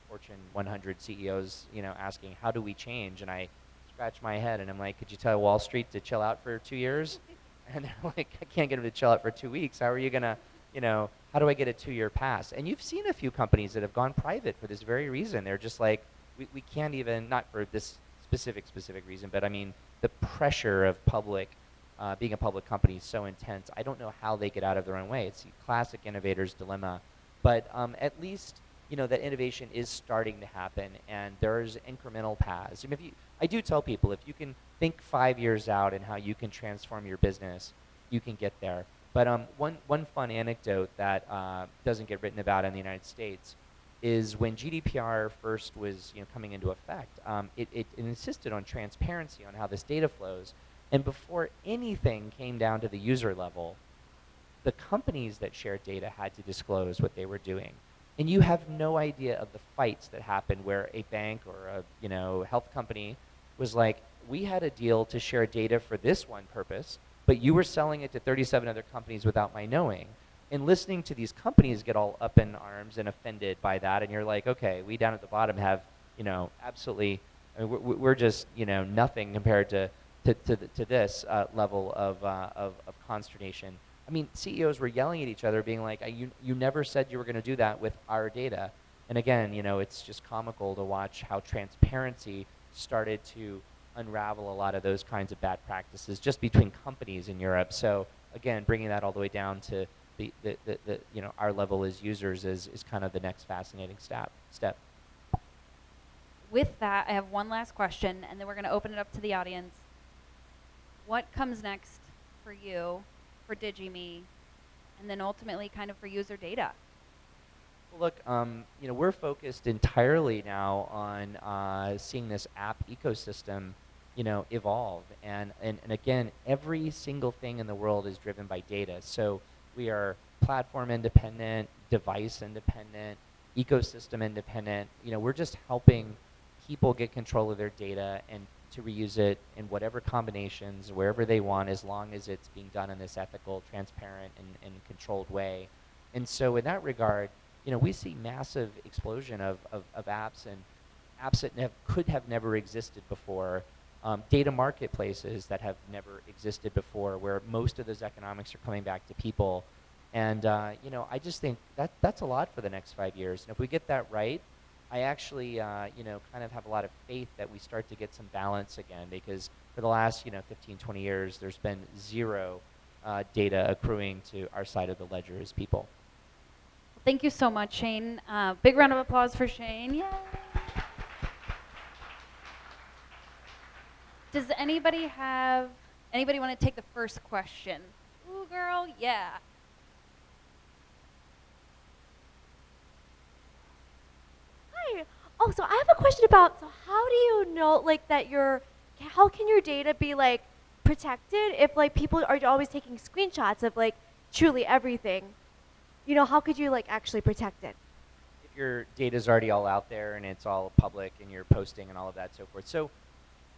Fortune 100 CEOs, asking, how do we change? And I scratch my head and I'm like, could you tell Wall Street to chill out for 2 years? And they're like, I can't get them to chill out for 2 weeks. How are you going to, how do I get a 2-year pass? And you've seen a few companies that have gone private for this very reason. They're just like, we can't even, not for this specific reason, but I mean, the pressure of being a public company is so intense. I don't know how they get out of their own way. It's the classic innovator's dilemma. But at least that innovation is starting to happen, and there's incremental paths. I mean, I do tell people, if you can think 5 years out and how you can transform your business, you can get there. But one fun anecdote that doesn't get written about in the United States is when GDPR first was coming into effect, it insisted on transparency on how this data flows. And before anything came down to the user level, the companies that shared data had to disclose what they were doing. And you have no idea of the fights that happened where a bank or a health company was like, we had a deal to share data for this one purpose, but you were selling it to 37 other companies without my knowing. And listening to these companies get all up in arms and offended by that, and you're like, okay, we down at the bottom have, absolutely, I mean, we're just, nothing compared to this level of consternation. I mean, CEOs were yelling at each other, being like, you never said you were going to do that with our data. And again, it's just comical to watch how transparency started to unravel a lot of those kinds of bad practices just between companies in Europe. So again, bringing that all the way down to the our level as users is kind of the next fascinating step. With that, I have one last question, and then we're going to open it up to the audience. What comes next for you, for digime, and then ultimately kind of for user data? Well, look, we're focused entirely now on seeing this app ecosystem, evolve. And again, every single thing in the world is driven by data. So we are platform independent, device independent, ecosystem independent. We're just helping people get control of their data and to reuse it in whatever combinations, wherever they want, as long as it's being done in this ethical, transparent, and controlled way. And so in that regard, we see massive explosion of apps, and apps that could have never existed before, data marketplaces that have never existed before, where most of those economics are coming back to people. And I just think that's a lot for the next 5 years. And if we get that right, I actually kind of have a lot of faith that we start to get some balance again, because for the last 15, 20 years, there's been zero data accruing to our side of the ledger as people. Thank you so much, Shane. Big round of applause for Shane. Yay! Does anybody want to take the first question? Ooh, girl, yeah. Hi. Oh, so I have a question about, so how do you know, like, how can your data be, like, protected if, like, people are always taking screenshots of, like, truly everything? How could you, like, actually protect it? If your data is already all out there and it's all public and you're posting and all of that, so forth. So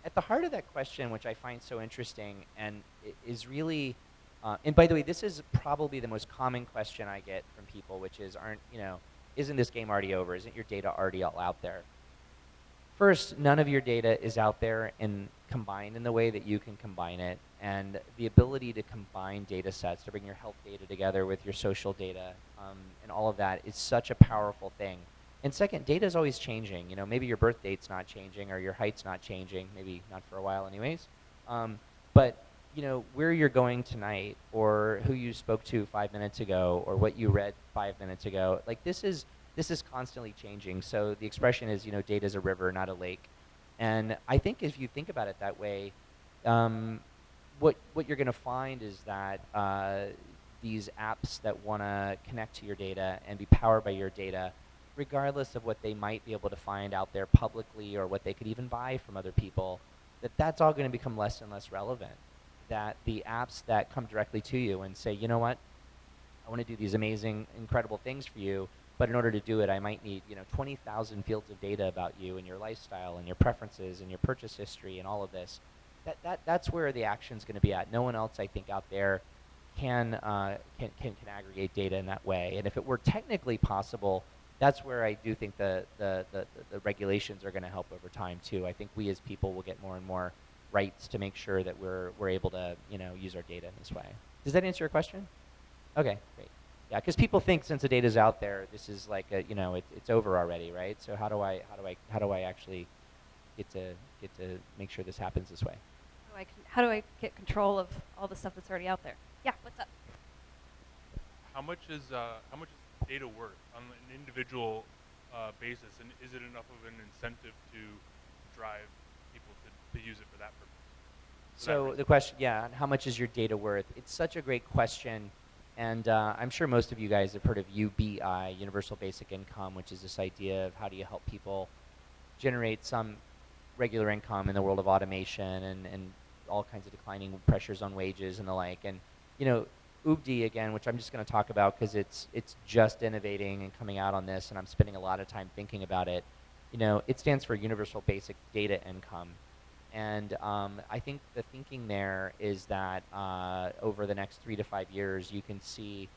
at the heart of that question, which I find so interesting and is really, and by the way, this is probably the most common question I get from people, which is, isn't this game already over? Isn't your data already all out there? First, none of your data is out there and combined in the way that you can combine it. And the ability to combine data sets, to bring your health data together with your social data, and all of that is such a powerful thing. And second, data is always changing. Maybe your birth date's not changing or your height's not changing, maybe not for a while anyways. But where you're going tonight, or who you spoke to 5 minutes ago, or what you read 5 minutes ago, like this is constantly changing. So the expression is, data is a river, not a lake. And I think if you think about it that way, what you're going to find is that these apps that want to connect to your data and be powered by your data, regardless of what they might be able to find out there publicly or what they could even buy from other people, that's all going to become less and less relevant. That the apps that come directly to you and say, you know what, I want to do these amazing, incredible things for you, but in order to do it, I might need 20,000 fields of data about you and your lifestyle and your preferences and your purchase history and all of this. That's where the action's going to be at. No one else, I think, out there can aggregate data in that way. And if it were technically possible, that's where I do think the regulations are going to help over time too. I think we as people will get more and more rights to make sure that we're able to use our data in this way. Does that answer your question? Okay, great. Yeah, because people think since the data's out there, this is like it's over already, right? So how do I actually get to make sure this happens this way? How do I get control of all the stuff that's already out there? Yeah, what's up? How much is data worth on an individual basis, and is it enough of an incentive to drive people to use it for that purpose? So the question, yeah, how much is your data worth? It's such a great question, and I'm sure most of you guys have heard of UBI, Universal Basic Income, which is this idea of how do you help people generate some regular income in the world of automation and all kinds of declining pressures on wages and the like. And you know, UBD again, which I'm just going to talk about because it's just innovating and coming out on this, and I'm spending a lot of time thinking about it. You know, it stands for Universal Basic Data Income. And I think the thinking there is that over the next 3 to 5 years, you can see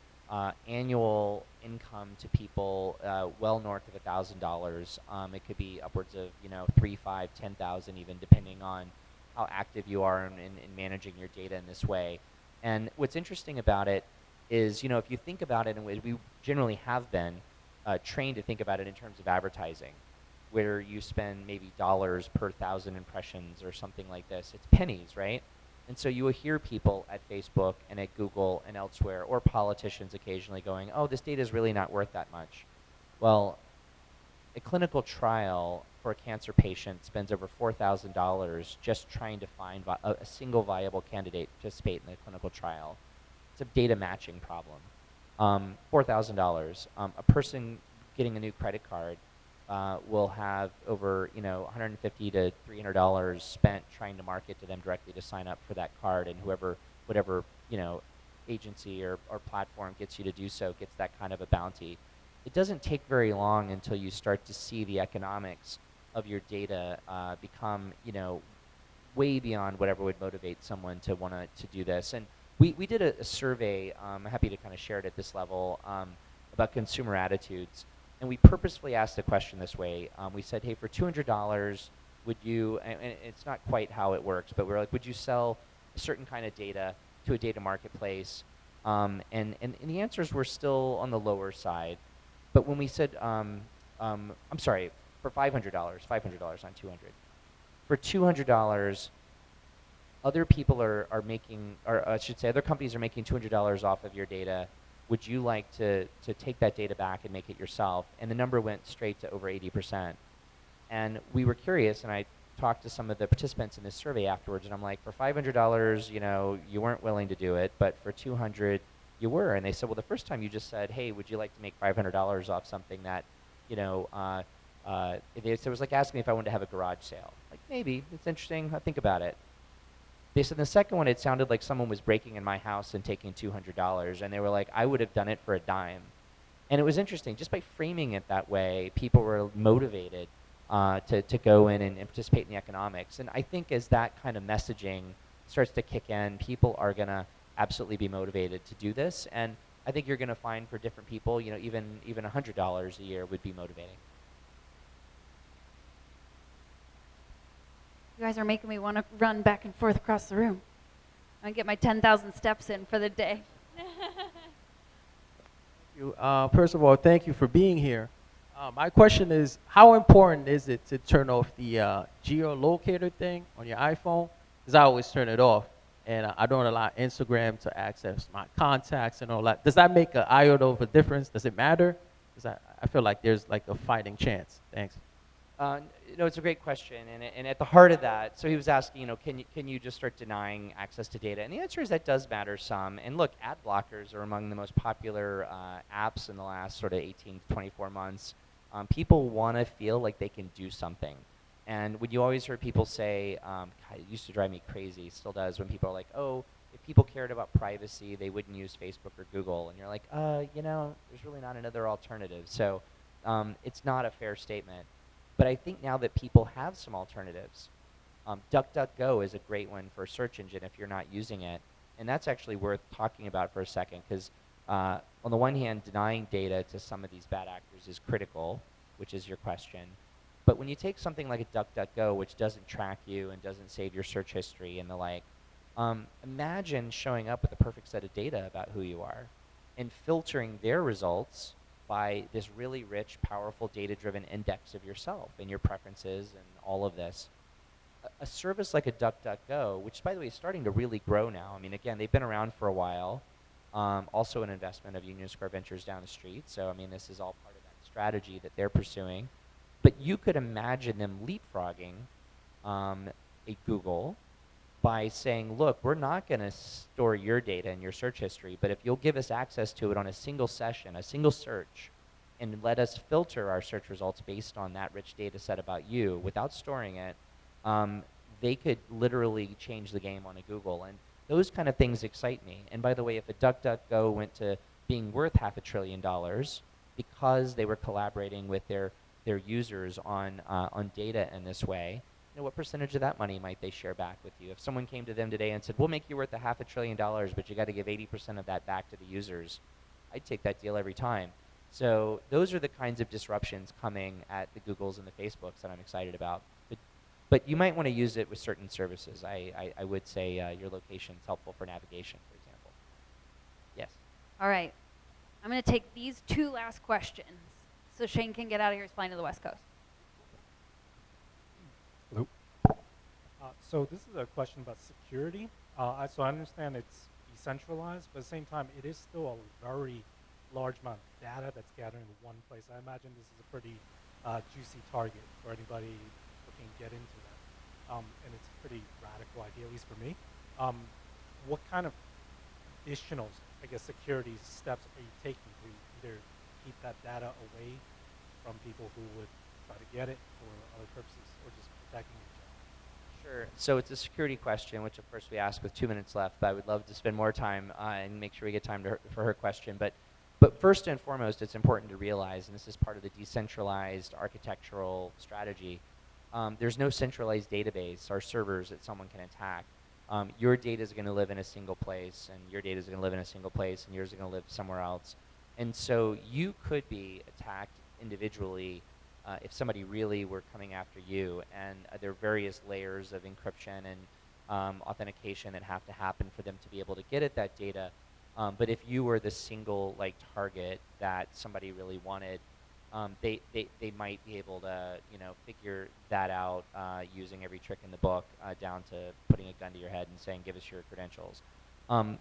annual income to people well north of $1,000. It could be upwards of 3, 5, 10,000 even, depending on how active you are in managing your data in this way. And what's interesting about it is, if you think about it, and we generally have been trained to think about it in terms of advertising, where you spend maybe dollars per 1,000 impressions or something like this. It's pennies, right? And so you will hear people at Facebook and at Google and elsewhere, or politicians occasionally going, oh, this data is really not worth that much. Well, a clinical trial for a cancer patient spends over $4,000 just trying to find a single viable candidate to participate in the clinical trial. It's a data matching problem. $4,000. A person getting a new credit card will have over $150 to $300 spent trying to market to them directly to sign up for that card, and whatever agency or platform gets you to do so gets that kind of a bounty. It doesn't take very long until you start to see the economics of your data become way beyond whatever would motivate someone to want to do this. And we did a survey, I'm happy to kind of share it at this level, about consumer attitudes. And we purposefully asked the question this way. We said, hey, for $200, would you, and it's not quite how it works, but we're like, would you sell a certain kind of data to a data marketplace? And the answers were still on the lower side. But when we said, I'm sorry, for $500, $500, not 200. For $200, other people are making, or I should say other companies are making $200 off of your data. Would you like to take that data back and make it yourself? And the number went straight to over 80%. And we were curious, and I talked to some of the participants in this survey afterwards, and I'm like, for $500, you weren't willing to do it, but for $200, you were. And they said, well, the first time you just said, hey, would you like to make $500 off something that, it was like asking me if I wanted to have a garage sale. Like, maybe, it's interesting, I'll think about it. They said the second one, it sounded like someone was breaking in my house and taking $200, and they were like, I would have done it for a dime. And it was interesting, just by framing it that way, people were motivated to go in and participate in the economics. And I think as that kind of messaging starts to kick in, people are going to absolutely be motivated to do this. And I think you're going to find for different people, even $100 a year would be motivating. You guys are making me want to run back and forth across the room. I'm going to get my 10,000 steps in for the day. First of all, thank you for being here. My question is, how important is it to turn off the geolocator thing on your iPhone? Because I always turn it off, and I don't allow Instagram to access my contacts and all that. Does that make an iota of a difference? Does it matter? Because I feel like there's like a fighting chance. Thanks. It's a great question, and at the heart of that, so he was asking, can you just start denying access to data? And the answer is that does matter some. And look, ad blockers are among the most popular apps in the last sort of 18 to 24 months. People want to feel like they can do something. And when you always heard people say, God, it used to drive me crazy, still does, when people are like, oh, if people cared about privacy, they wouldn't use Facebook or Google. And you're like, there's really not another alternative. So it's not a fair statement. But I think now that people have some alternatives, DuckDuckGo is a great one for a search engine if you're not using it. And that's actually worth talking about for a second, because on the one hand, denying data to some of these bad actors is critical, which is your question. But when you take something like a DuckDuckGo, which doesn't track you and doesn't save your search history and the like, imagine showing up with a perfect set of data about who you are and filtering their results by this really rich, powerful, data-driven index of yourself and your preferences and all of this. A service like a DuckDuckGo, which, by the way, is starting to really grow now. I mean, again, they've been around for a while. Also an investment of Union Square Ventures down the street. So, I mean, this is all part of that strategy that they're pursuing. But you could imagine them leapfrogging a Google by saying, look, we're not going to store your data in your search history, but if you'll give us access to it on a single session, a single search, and let us filter our search results based on that rich data set about you without storing it, they could literally change the game on a Google. And those kind of things excite me. And by the way, if a DuckDuckGo went to being worth $500 billion because they were collaborating with their users on data in this way, what percentage of that money might they share back with you? If someone came to them today and said, we'll make you worth $500 billion, but you got to give 80% of that back to the users, I'd take that deal every time. So those are the kinds of disruptions coming at the Googles and the Facebooks that I'm excited about. But you might want to use it with certain services. I would say your location is helpful for navigation, for example. Yes? All right. I'm going to take these 2 last questions so Shane can get out of here flying to the West Coast. Hello. So this is a question about security. So I understand it's decentralized, but at the same time, it is still a very large amount of data that's gathered in one place. I imagine this is a pretty juicy target for anybody looking to get into that. And it's a pretty radical idea, at least for me. What kind of additional, I guess, security steps are you taking to either keep that data away from people who would try to get it for other purposes, or just protecting each other? Sure. So it's a security question, which of course we ask with 2 minutes left, but I would love to spend more time and make sure we get time for her question. But first and foremost, it's important to realize, and this is part of the decentralized architectural strategy, there's no centralized database or servers that someone can attack. Your data is going to live in a single place, and your data is going to live in a single place, and yours is going to live somewhere else. And so you could be attacked individually if somebody really were coming after you, and there are various layers of encryption and authentication that have to happen for them to be able to get at that data. But if you were the single target that somebody really wanted, they might be able to figure that out using every trick in the book, down to putting a gun to your head and saying, give us your credentials.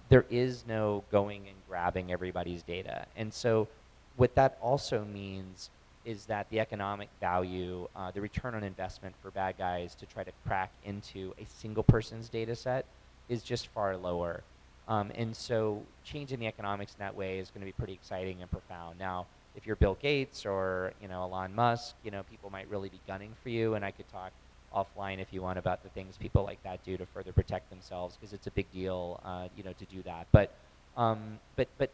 There is no going and grabbing everybody's data. And so what that also means is that the economic value, the return on investment for bad guys to try to crack into a single person's data set is just far lower. And so changing the economics in that way is going to be pretty exciting and profound. Now, if you're Bill Gates or Elon Musk, people might really be gunning for you, and I could talk offline if you want about the things people like that do to further protect themselves, because it's a big deal, to do that. But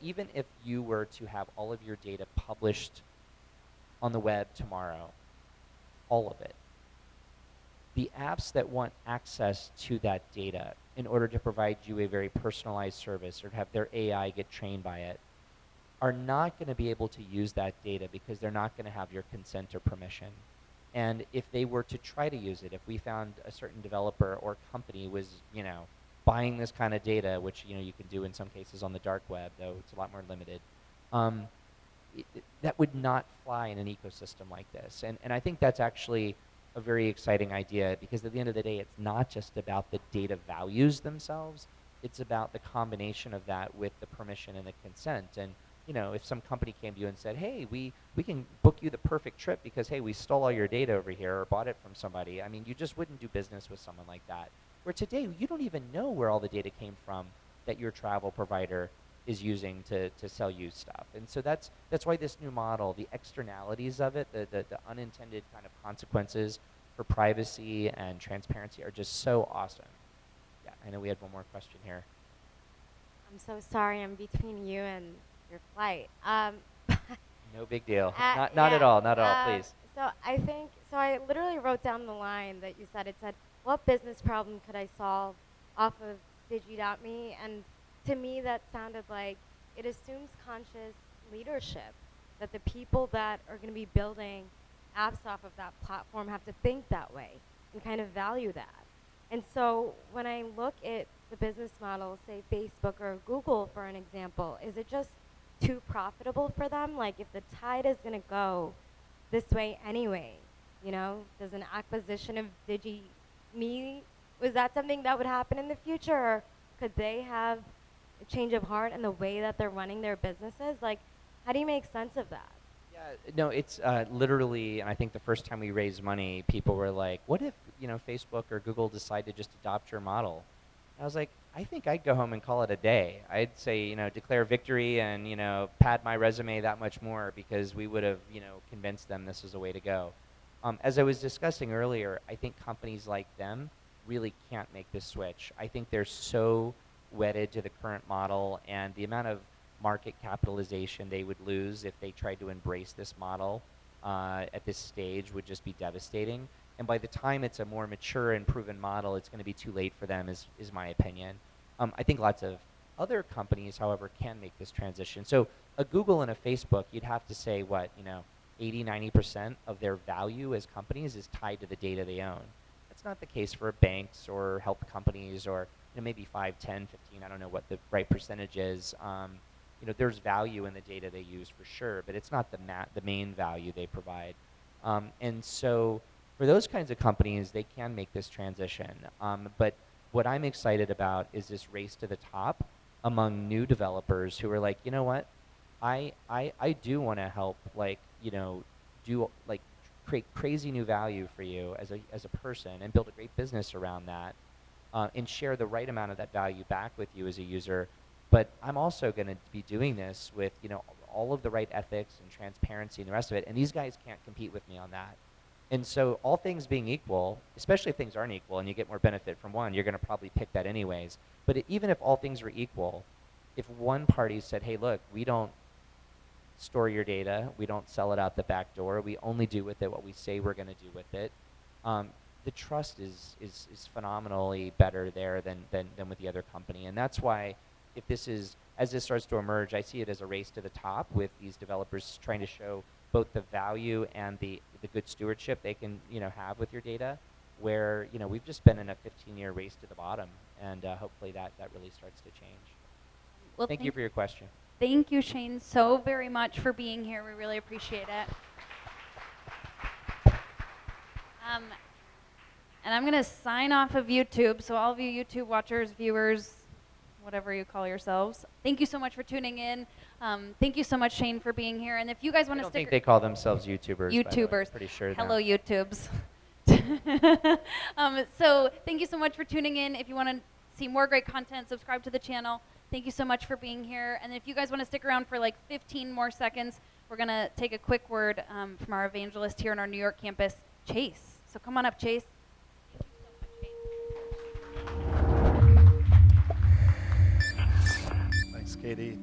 even if you were to have all of your data published on the web tomorrow, all of it, the apps that want access to that data in order to provide you a very personalized service or have their AI get trained by it are not going to be able to use that data because they're not going to have your consent or permission. And if they were to try to use it, if we found a certain developer or company was, buying this kind of data, which, you can do in some cases on the dark web, though it's a lot more limited, that would not fly in an ecosystem like this. And I think that's actually a very exciting idea, because at the end of the day, it's not just about the data values themselves, it's about the combination of that with the permission and the consent. And if some company came to you and said, hey, we can book you the perfect trip because, hey, we stole all your data over here or bought it from somebody, I mean, you just wouldn't do business with someone like that. Where today, you don't even know where all the data came from that your travel provider is using to sell you stuff. And so that's why this new model, the externalities of it, the unintended kind of consequences for privacy and transparency are just so awesome. Yeah, I know we had one more question here. I'm so sorry, I'm between you and your flight. No big deal. Not yeah, at all, not at all, please. So I literally wrote down the line that you said. It said, what business problem could I solve off of Digi.me? And to me, that sounded like it assumes conscious leadership, that the people that are going to be building apps off of that platform have to think that way and kind of value that. And so when I look at the business model, say Facebook or Google for an example, is it just too profitable for them? Like, if the tide is going to go this way anyway, does an acquisition of DigiMe, was that something that would happen in the future? Or could they have a change of heart in the way that they're running their businesses? Like, how do you make sense of that? Yeah, No, it's literally, and I think the first time we raised money, people were like, "What if Facebook or Google decide to just adopt your model?" I was like, I think I'd go home and call it a day. I'd say, declare victory and pad my resume that much more because we would have convinced them this is the way to go. As I was discussing earlier, I think companies like them really can't make this switch. I think they're so wedded to the current model, and the amount of market capitalization they would lose if they tried to embrace this model at this stage would just be devastating. And by the time it's a more mature and proven model, it's going to be too late for them, is my opinion. I think lots of other companies, however, can make this transition. So a Google and a Facebook, you'd have to say, 80, 90% of their value as companies is tied to the data they own. That's not the case for banks or health companies, or maybe 5, 10, 15, I don't know what the right percentage is. There's value in the data they use for sure, but it's not the main value they provide. And so for those kinds of companies, they can make this transition. But what I'm excited about is this race to the top among new developers who are like, you know what, I do want to help, create crazy new value for you as a person and build a great business around that, and share the right amount of that value back with you as a user. But I'm also going to be doing this with all of the right ethics and transparency and the rest of it. And these guys can't compete with me on that. And so all things being equal, especially if things aren't equal and you get more benefit from one, you're going to probably pick that anyways. But even if all things were equal, if one party said, hey, look, we don't store your data, we don't sell it out the back door, we only do with it what we say we're going to do with it, the trust is phenomenally better there than with the other company. And that's why, as this starts to emerge, I see it as a race to the top with these developers trying to show both the value and the good stewardship they can have with your data, where we've just been in a 15-year race to the bottom, and hopefully that really starts to change. Well, thank you for your question. Thank you, Shane, so very much for being here. We really appreciate it. And I'm going to sign off of YouTube. So all of you YouTube watchers, viewers, whatever you call yourselves, thank you so much for tuning in. Thank you so much, Shane, for being here. And if you guys want to stick... I don't think they call themselves YouTubers. YouTubers. Pretty sure. Hello, YouTubes. So thank you so much for tuning in. If you want to see more great content, subscribe to the channel. Thank you so much for being here. And if you guys want to stick around for like 15 more seconds, we're going to take a quick word from our evangelist here on our New York campus, Chase. So come on up, Chase. Thanks, Katie.